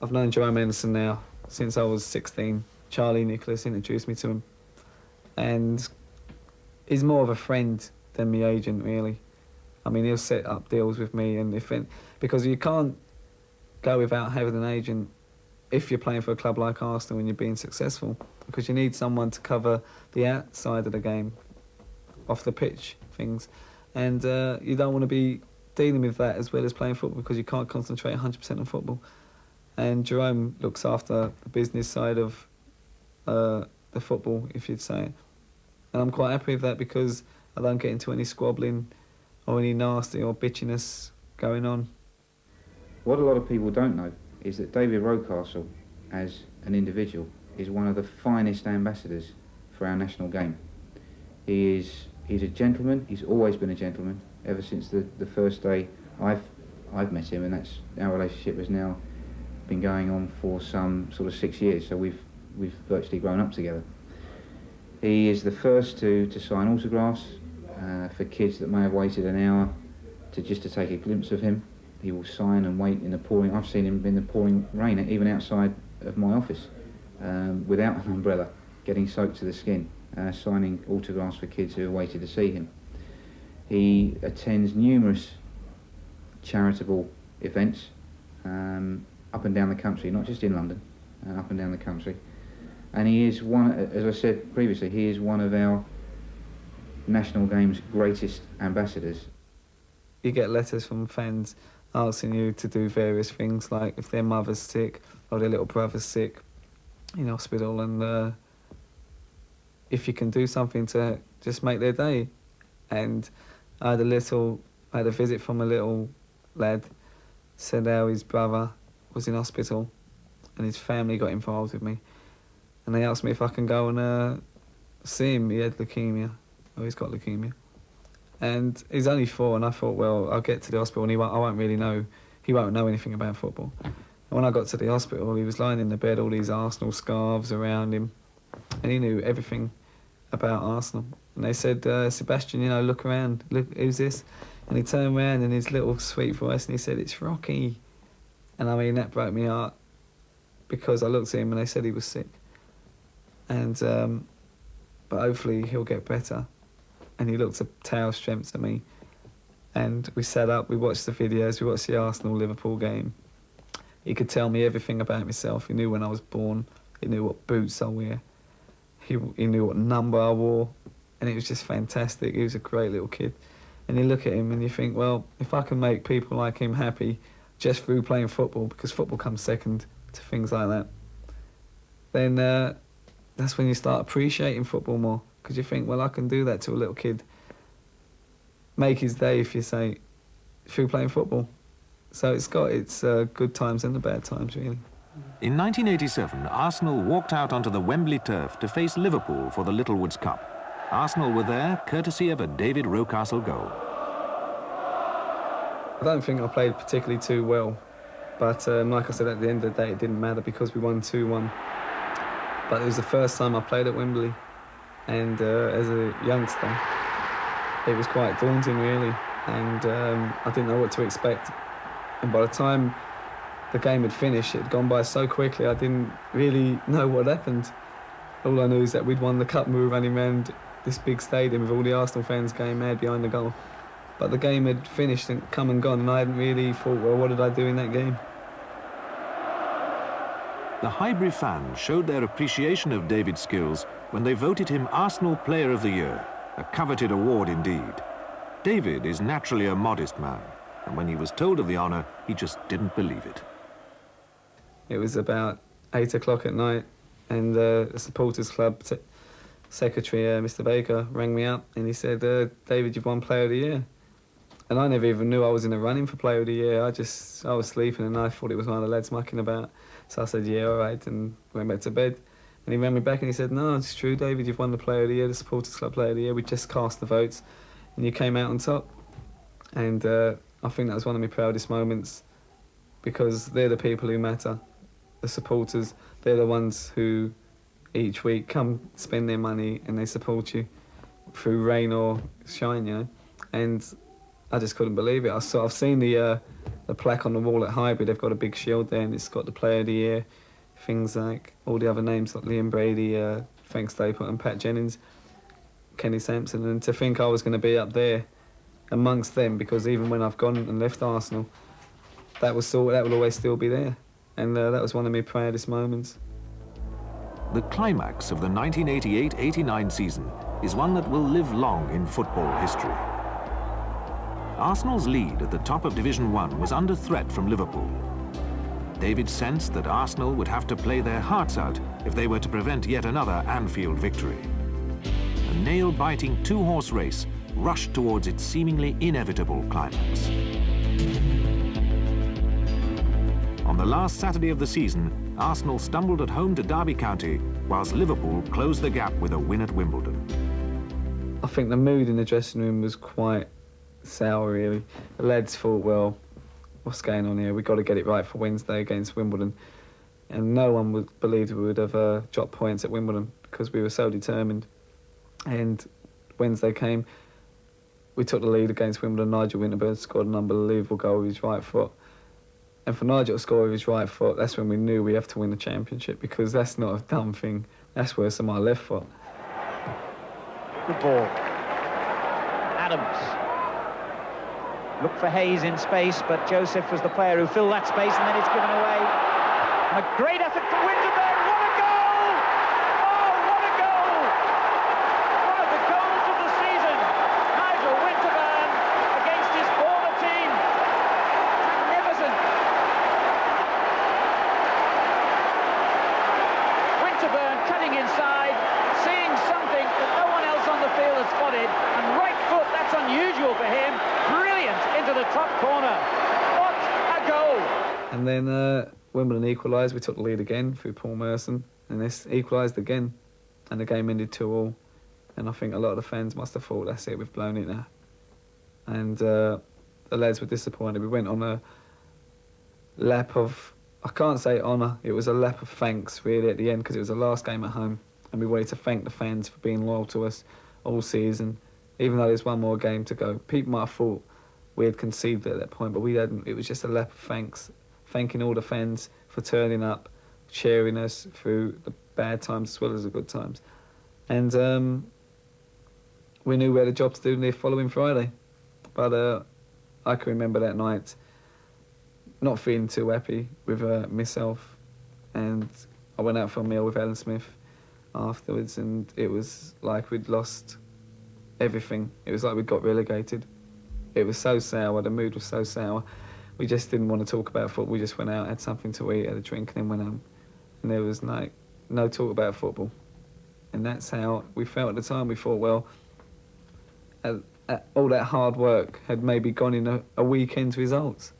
[SPEAKER 9] I've known Jerome Anderson now since I was 16. Charlie Nicholas introduced me to him. And he's more of a friend than my agent, really. I mean, he'll set up deals with me, and because you can't go without having an agent if you're playing for a club like Arsenal and you're being successful, because you need someone to cover the outside of the game, off the pitch things. And you don't want to be dealing with that as well as playing football, because you can't concentrate 100% on football. And Jerome looks after the business side of the football, if you'd say it. And I'm quite happy with that, because I don't get into any squabbling or any nasty or bitchiness going on.
[SPEAKER 7] What a lot of people don't know is that David Rocastle, as an individual, is one of the finest ambassadors for our national game. He's a gentleman. He's always been a gentleman ever since the first day I've met him, and that's our relationship has now been going on for some sort of 6 years. So we've virtually grown up together. He is the first to sign autographs for kids that may have waited an hour just to take a glimpse of him. He will sign and wait in the pouring. I've seen him in the pouring rain, even outside of my office, without an umbrella, getting soaked to the skin, signing autographs for kids who have waited to see him. He attends numerous charitable events up and down the country, not just in London, up and down the country. And he is one, as I said previously, he is one of our national game's greatest ambassadors.
[SPEAKER 9] You get letters from fans asking you to do various things, like if their mother's sick or their little brother's sick in hospital, and if you can do something to just make their day. And I had a visit from a little lad, said how his brother was in hospital and his family got involved with me, and they asked me if I can go and see him. He had leukemia, or he's got leukemia. And he's only 4, and I thought, well, I'll get to the hospital and he won't know anything about football. And when I got to the hospital, he was lying in the bed, all these Arsenal scarves around him, and he knew everything about Arsenal. And they said, Sebastian, you know, look around, look, who's this? And he turned around in his little sweet voice and he said, it's Rocky. And I mean, that broke my heart, because I looked at him and they said he was sick. And, but hopefully he'll get better. And he looked a tower strength to me. And we sat up, we watched the videos, we watched the Arsenal-Liverpool game. He could tell me everything about myself. He knew when I was born, he knew what boots I wear, he knew what number I wore, and it was just fantastic. He was a great little kid. And you look at him and you think, well, if I can make people like him happy just through playing football, because football comes second to things like that, then that's when you start appreciating football more. Because you think, well, I can do that to a little kid. Make his day, if you say, through playing football. So it's got its good times and the bad times, really.
[SPEAKER 6] In 1987, Arsenal walked out onto the Wembley turf to face Liverpool for the Littlewoods Cup. Arsenal were there courtesy of a David Rocastle goal.
[SPEAKER 9] I don't think I played particularly too well, but like I said, at the end of the day, it didn't matter because we won 2-1. But it was the first time I played at Wembley. And as a youngster, it was quite daunting, really, and I didn't know what to expect. And by the time the game had finished, it had gone by so quickly, I didn't really know what happened. All I knew is that we'd won the cup and we were running around this big stadium with all the Arsenal fans going mad behind the goal. But the game had finished and come and gone, and I hadn't really thought, well, what did I do in that game?
[SPEAKER 6] The Highbury fans showed their appreciation of David's skills when they voted him Arsenal Player of the Year, a coveted award indeed. David is naturally a modest man, and when he was told of the honour, he just didn't believe it.
[SPEAKER 9] It was about 8 o'clock at night, and the supporters club secretary, Mr. Baker, rang me up and he said, David, you've won Player of the Year. And I never even knew I was in the running for Player of the Year. I was sleeping and I thought it was one of the lads mucking about. So I said, yeah, all right, and went back to bed. And he rang me back and he said, no, it's true, David, you've won the Player of the Year, the Supporters Club Player of the Year. We just cast the votes and you came out on top. And I think that was one of my proudest moments because they're the people who matter. The supporters, they're the ones who each week come spend their money and they support you through rain or shine, you know. And I just couldn't believe it. I've seen the plaque on the wall at Highbury. They've got a big shield there and it's got the Player of the Year, things like all the other names like Liam Brady, Frank Stapleton, Pat Jennings, Kenny Sampson, and to think I was going to be up there amongst them, because even when I've gone and left Arsenal, that will always still be there, and that was one of my proudest moments.
[SPEAKER 6] The climax of the 1988-89 season is one that will live long in football history. Arsenal's lead at the top of Division 1 was under threat from Liverpool. David sensed that Arsenal would have to play their hearts out if they were to prevent yet another Anfield victory. A nail-biting two-horse race rushed towards its seemingly inevitable climax. On the last Saturday of the season, Arsenal stumbled at home to Derby County, whilst Liverpool closed the gap with a win at Wimbledon.
[SPEAKER 9] I think the mood in the dressing room was quite sour, really. The lads thought, well, what's going on here? We've got to get it right for Wednesday against Wimbledon. And no one believed we would have dropped points at Wimbledon because we were so determined. And Wednesday came, we took the lead against Wimbledon. Nigel Winterburn scored an unbelievable goal with his right foot. And for Nigel to score with his right foot, that's when we knew we have to win the championship, because that's not a dumb thing. That's worse than my left foot.
[SPEAKER 8] Good ball. Adams. Look for Hayes in space, but Joseph was the player who filled that space, and then it's given away. And a great effort from Winterburn. What a goal! Oh, what a goal! One of the goals of the season. Nigel Winterburn against his former team. Magnificent. Winterburn cutting inside, seeing something that no one else on the field has spotted, and right foot, that's unusual for him. Brilliant into the top corner. What a goal!
[SPEAKER 9] And then Wimbledon equalised. We took the lead again through Paul Merson, and this equalised again, and the game ended 2-2. And I think a lot of the fans must have thought, that's it, we've blown it now. And the lads were disappointed. We went on a lap of, I can't say honour, it was a lap of thanks really at the end, because it was the last game at home, and we wanted to thank the fans for being loyal to us all season, even though there's one more game to go. People might have thought we had conceded at that point, but we hadn't. It was just a lap of thanks, thanking all the fans for turning up, cheering us through the bad times as well as the good times. And we knew we had a job to do the following Friday. But I can remember that night not feeling too happy with myself, and I went out for a meal with Alan Smith afterwards, and it was like we'd lost everything. It was like we got relegated. It was so sour, the mood was so sour. We just didn't want to talk about football. We just went out, had something to eat, had a drink, and then went home. And there was no talk about football. And that's how we felt at the time. We thought, well, all that hard work had maybe gone in a weekend's results.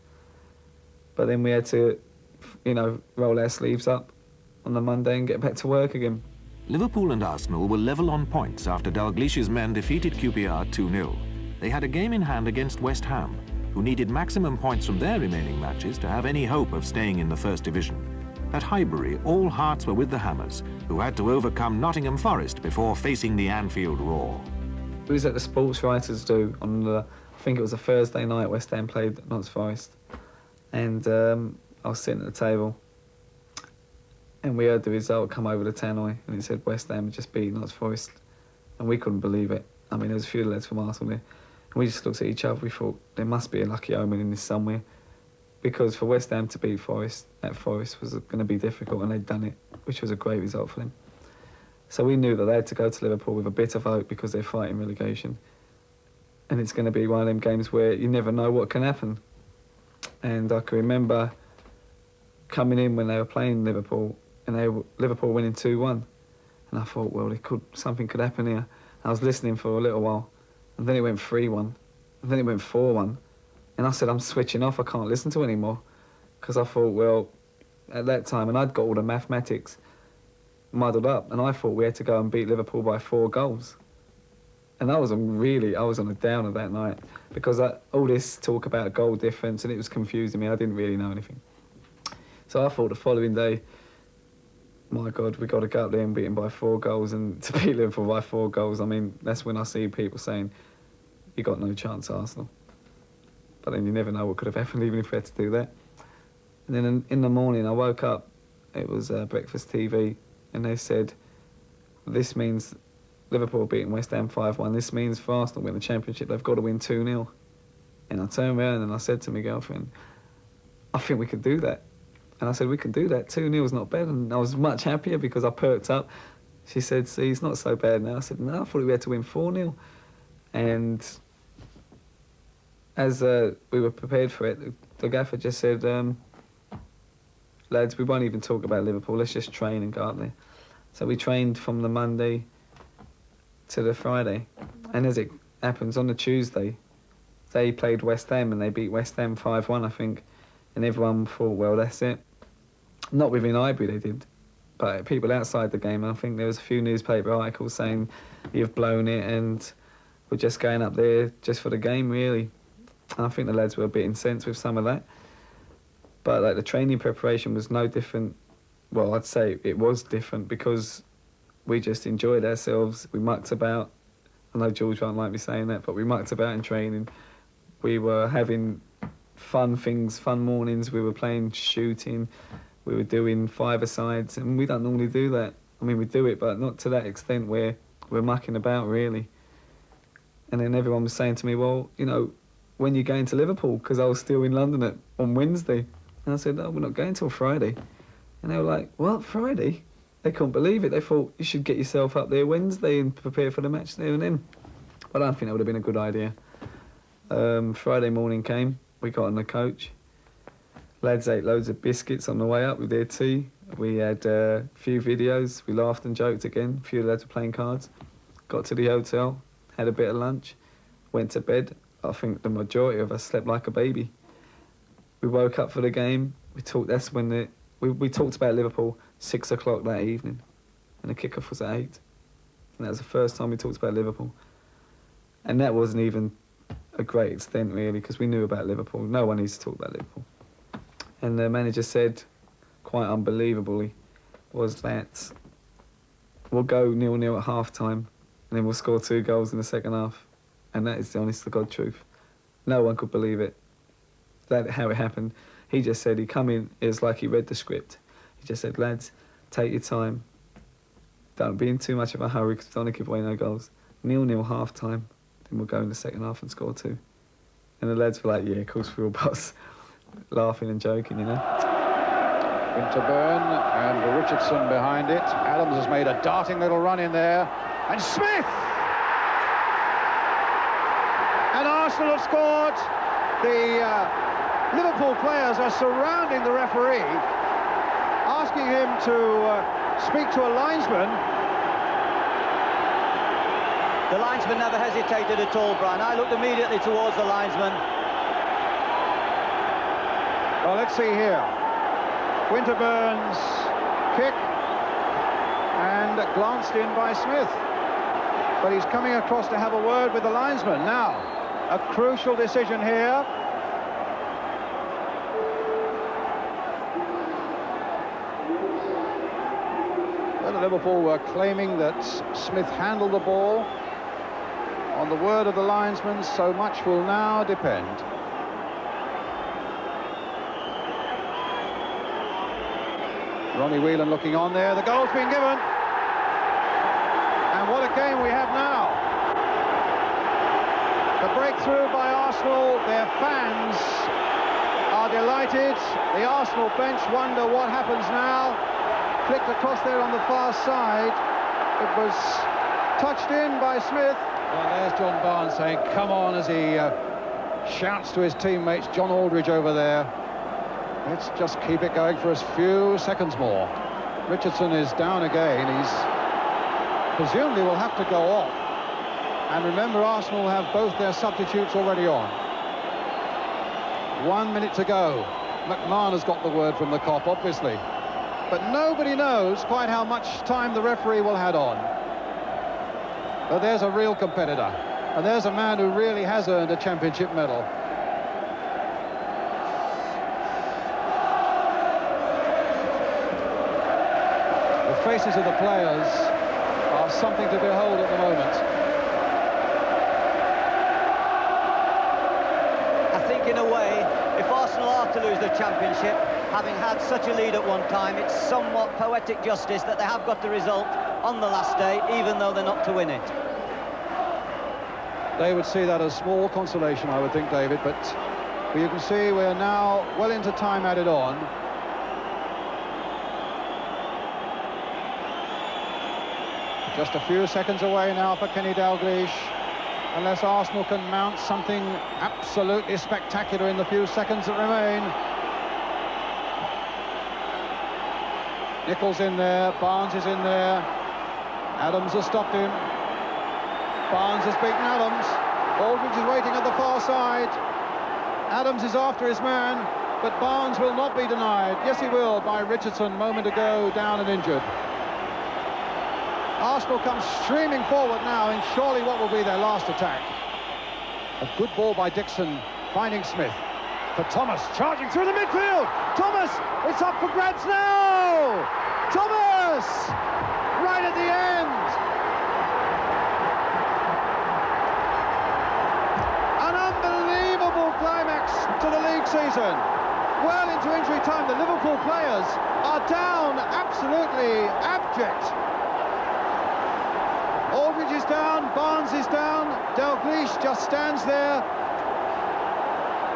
[SPEAKER 9] But then we had to, you know, roll our sleeves up on the Monday and get back to work again.
[SPEAKER 6] Liverpool and Arsenal were level on points after Dalglish's men defeated QPR 2-0. They had a game in hand against West Ham, who needed maximum points from their remaining matches to have any hope of staying in the First Division. At Highbury, all hearts were with the Hammers, who had to overcome Nottingham Forest before facing the Anfield roar.
[SPEAKER 9] It was at the sports writers' do on the, I think it was a Thursday night, West Ham played Notts Forest. And I was sitting at the table, and we heard the result come over the tannoy, and it said West Ham had just beat Notts Forest, and we couldn't believe it. I mean, there was a few lads from Arsenal there, and we just looked at each other. We thought there must be a lucky omen in this somewhere, because for West Ham to beat Forest at Forest was going to be difficult, and they'd done it, which was a great result for them. So we knew that they had to go to Liverpool with a bit of hope because they're fighting relegation, and it's going to be one of them games where you never know what can happen. And I can remember coming in when they were playing Liverpool, and Liverpool winning 2-1, and I thought, well, something could happen here. I was listening for a little while, and then it went 3-1, and then it went 4-1, and I said, I'm switching off, I can't listen to it anymore, because I thought, well, at that time, and I'd got all the mathematics muddled up, and I thought we had to go and beat Liverpool by 4 goals. And I was on a downer that night because all this talk about goal difference, and it was confusing me. I didn't really know anything. So I thought the following day, my God, we got to go up there and beat them by 4 goals, and to beat Liverpool by 4 goals, I mean, that's when I see people saying, you got no chance, Arsenal. But then you never know what could have happened, even if we had to do that. And then in the morning, I woke up, it was breakfast TV, and they said, this means Liverpool beating West Ham 5-1. This means for Arsenal win the Championship, they've got to win 2-0. And I turned around and I said to my girlfriend, I think we could do that. And I said, we can do that. 2-0 is not bad. And I was much happier because I perked up. She said, see, it's not so bad now. I said, no, I thought we had to win 4-0. And as we were prepared for it, the gaffer just said, lads, we won't even talk about Liverpool. Let's just train and go up there. So we trained from the Monday to the Friday, and as it happens, on the Tuesday they played West Ham and they beat West Ham 5-1, I think, and everyone thought, well, that's it. Not within Highbury they did, but people outside the game, I think there was a few newspaper articles saying you've blown it and we're just going up there just for the game, really. And I think the lads were a bit incensed with some of that, but like the training preparation was no different. Well, I'd say it was different because we just enjoyed ourselves. We mucked about. I know George won't like me saying that, but we mucked about in training. We were having fun things, fun mornings. We were playing shooting. We were doing 5-a-sides, and we don't normally do that. I mean, we do it, but not to that extent where we're mucking about, really. And then everyone was saying to me, well, you know, when you going to Liverpool? Because I was still in London on Wednesday. And I said, no, we're not going till Friday. And they were like, what, Friday? They couldn't believe it. They thought, you should get yourself up there Wednesday and prepare for the match there and then. But I don't think that would have been a good idea. Friday morning came, we got on the coach. Lads ate loads of biscuits on the way up with their tea. We had a few videos, we laughed and joked again. A few lads were playing cards. Got to the hotel, had a bit of lunch, went to bed. I think the majority of us slept like a baby. We woke up for the game. We talked, that's when we talked about Liverpool 6 o'clock that evening, and the kickoff was at 8. And that was the first time we talked about Liverpool. And that wasn't even a great extent, really, because we knew about Liverpool. No one needs to talk about Liverpool. And the manager said, quite unbelievably, was that we'll go 0-0 at half-time, and then we'll score 2 goals in the second half. And that is the honest-to-God truth. No one could believe it. That's how it happened. He just said, he'd come in, it was like he read the script. He just said, lads, take your time. Don't be in too much of a hurry because we don't want to give away no goals. 0-0 half-time, then we'll go in the second half and score 2. And the lads were like, yeah, of course we all bust, laughing and joking, you know.
[SPEAKER 19] Winterburn and Richardson behind it. Adams has made a darting little run in there. And Smith! And Arsenal have scored. The Liverpool players are surrounding the referee, asking him to speak to a linesman.
[SPEAKER 10] The linesman never hesitated at all, Brian. I looked immediately towards the linesman.
[SPEAKER 19] Well, let's see here. Winterburn's kick and glanced in by Smith. But he's coming across to have a word with the linesman. Now, a crucial decision here. Liverpool were claiming that Smith handled the ball. On the word of the linesman, so much will now depend. Ronnie Whelan looking on there. The goal's been given. And what a game we have now. The breakthrough by Arsenal. Their fans are delighted. The Arsenal bench wonder what happens now. Flicked across there on the far side. It was touched in by Smith. Well, there's John Barnes saying, come on, as he shouts to his teammates. John Aldridge over there. Let's just keep it going for a few seconds more. Richardson is down again. He's presumably will have to go off. And remember, Arsenal have both their substitutes already on. 1 minute to go. McMahon has got the word from the cop, obviously. But nobody knows quite how much time the referee will have on. But there's a real competitor, and there's a man who really has earned a championship medal. The faces of the players are something to behold at the moment.
[SPEAKER 10] I think in a way, if Arsenal are to lose the championship, having had such a lead at one time, it's somewhat poetic justice that they have got the result on the last day, even though they're not to win it.
[SPEAKER 19] They would see that as small consolation, I would think, David, but you can see we're now well into time added on. Just a few seconds away now for Kenny Dalglish, unless Arsenal can mount something absolutely spectacular in the few seconds that remain. Nichols in there, Barnes is in there, Adams has stopped him, Barnes has beaten Adams, Aldridge is waiting at the far side, Adams is after his man, but Barnes will not be denied. Yes, he will, by Richardson, moment ago, down and injured. Arsenal comes streaming forward now in surely what will be their last attack. A good ball by Dixon, finding Smith. For Thomas, charging through the midfield. Thomas, it's up for grabs now! Thomas! Right at the end! An unbelievable climax to the league season. Well into injury time, the Liverpool players are down, absolutely abject. Aldridge is down, Barnes is down, Dalglish just stands there.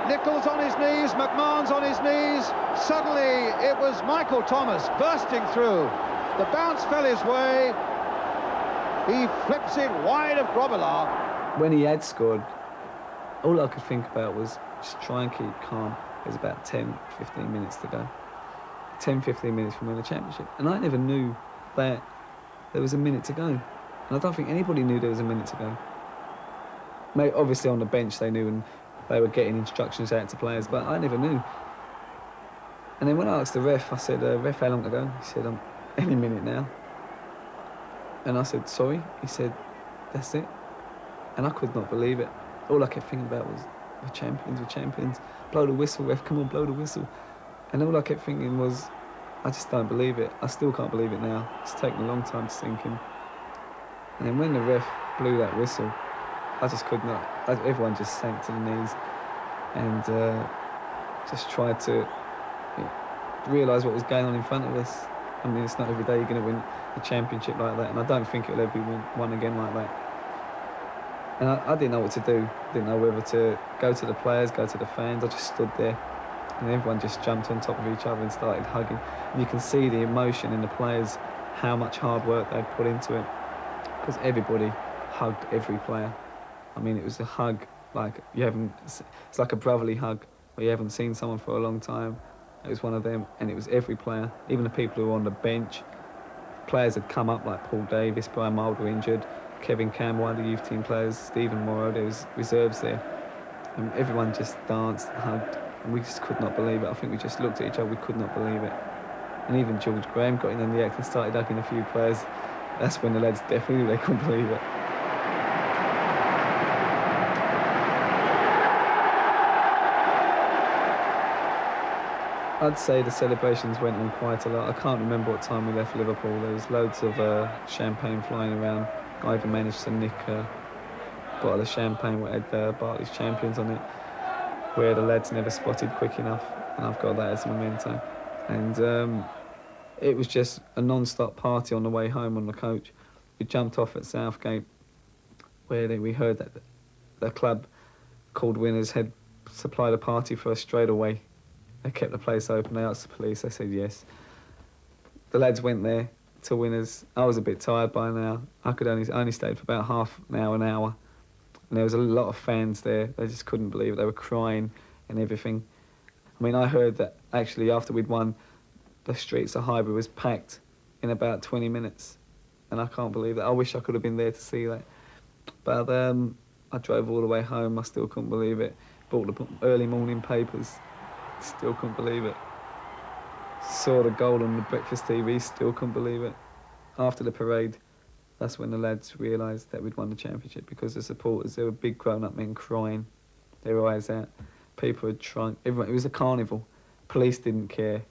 [SPEAKER 19] Nichols on his knees, McMahon's on his knees. Suddenly it was Michael Thomas bursting through. The bounce fell his way. He flips it wide of Grobbelaar.
[SPEAKER 9] When he had scored, all I could think about was just try and keep calm. There's about 10-15 minutes to go. 10-15 minutes from winning the championship. And I never knew that there was a minute to go. And I don't think anybody knew there was a minute to go. Mate, obviously on the bench they knew and they were getting instructions out to players, but I never knew. And then when I asked the ref, I said, ref, how long to go? He said, any minute now. And I said, sorry? He said, that's it. And I could not believe it. All I kept thinking about was, we're champions, we're champions. Blow the whistle, ref, come on, blow the whistle. And all I kept thinking was, I just don't believe it. I still can't believe it now. It's taken a long time to sink in. And then when the ref blew that whistle, I just could not. Everyone just sank to the knees and just tried to realise what was going on in front of us. I mean, it's not every day you're going to win a championship like that, and I don't think it'll ever be won again like that. And I didn't know what to do. Didn't know whether to go to the players, go to the fans. I just stood there, and everyone just jumped on top of each other and started hugging. And you can see the emotion in the players, how much hard work they'd put into it. Because everybody hugged every player. I mean, it was a hug like you haven't. It's like a brotherly hug where you haven't seen someone for a long time. It was one of them, and it was every player, even the people who were on the bench. Players had come up like Paul Davis, Brian Mulder injured, Kevin Campbell, one of the youth team players, Stephen Morrow. There was reserves there, and everyone just danced, hugged, and we just could not believe it. I think we just looked at each other. We could not believe it. And even George Graham got in on the act and started hugging a few players. That's when the lads definitely they couldn't believe it. I'd say the celebrations went on quite a lot. I can't remember what time we left Liverpool. There was loads of champagne flying around. I even managed to nick a bottle of champagne with had Barclays Champions on it, where the lads never spotted quick enough, and I've got that as a memento. And it was just a non-stop party on the way home on the coach. We jumped off at Southgate, where we heard that the club called Winners had supplied a party for us straight away. They kept the place open. They asked the police. They said yes. The lads went there to Winners. I was a bit tired by now. I could only stayed for about half an hour. And there was a lot of fans there. They just couldn't believe it. They were crying and everything. I mean, I heard that actually after we'd won, the streets of Highbury was packed in about 20 minutes. And I can't believe that. I wish I could have been there to see that. But I drove all the way home. I still couldn't believe it. Bought the early morning papers. Still couldn't believe it. Saw the goal on the breakfast TV. Still couldn't believe it. After the parade, that's when the lads realised that we'd won the championship, because the supporters, they were big grown-up men crying their eyes out. People had shrunk. Everyone, it was a carnival. Police didn't care.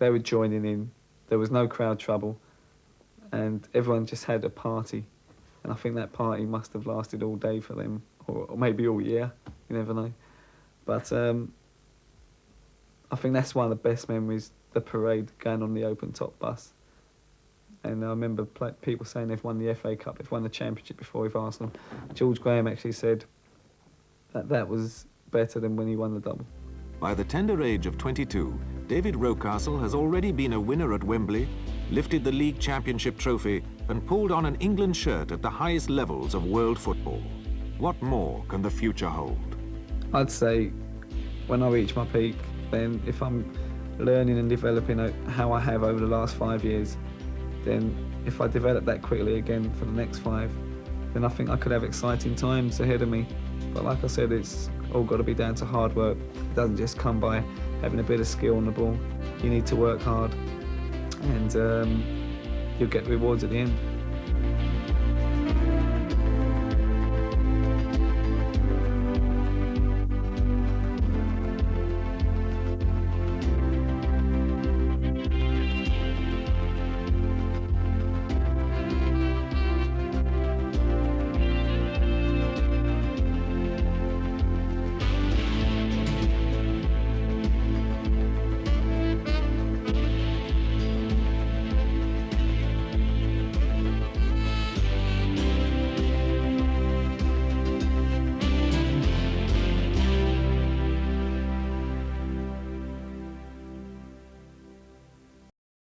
[SPEAKER 9] They were joining in. There was no crowd trouble. And everyone just had a party. And I think that party must have lasted all day for them, or maybe all year. You never know. But I think that's one of the best memories, the parade going on the open-top bus. And I remember people saying they've won the FA Cup, they've won the championship before with Arsenal. George Graham actually said that was better than when he won the double.
[SPEAKER 6] By the tender age of 22, David Rocastle has already been a winner at Wembley, lifted the league championship trophy, and pulled on an England shirt at the highest levels of world football. What more can the future hold?
[SPEAKER 9] I'd say when I reach my peak, then if I'm learning and developing how I have over the last 5 years, then if I develop that quickly again for the next 5, then I think I could have exciting times ahead of me. But like I said, it's all got to be down to hard work. It doesn't just come by having a bit of skill on the ball. You need to work hard, and you'll get rewards at the end.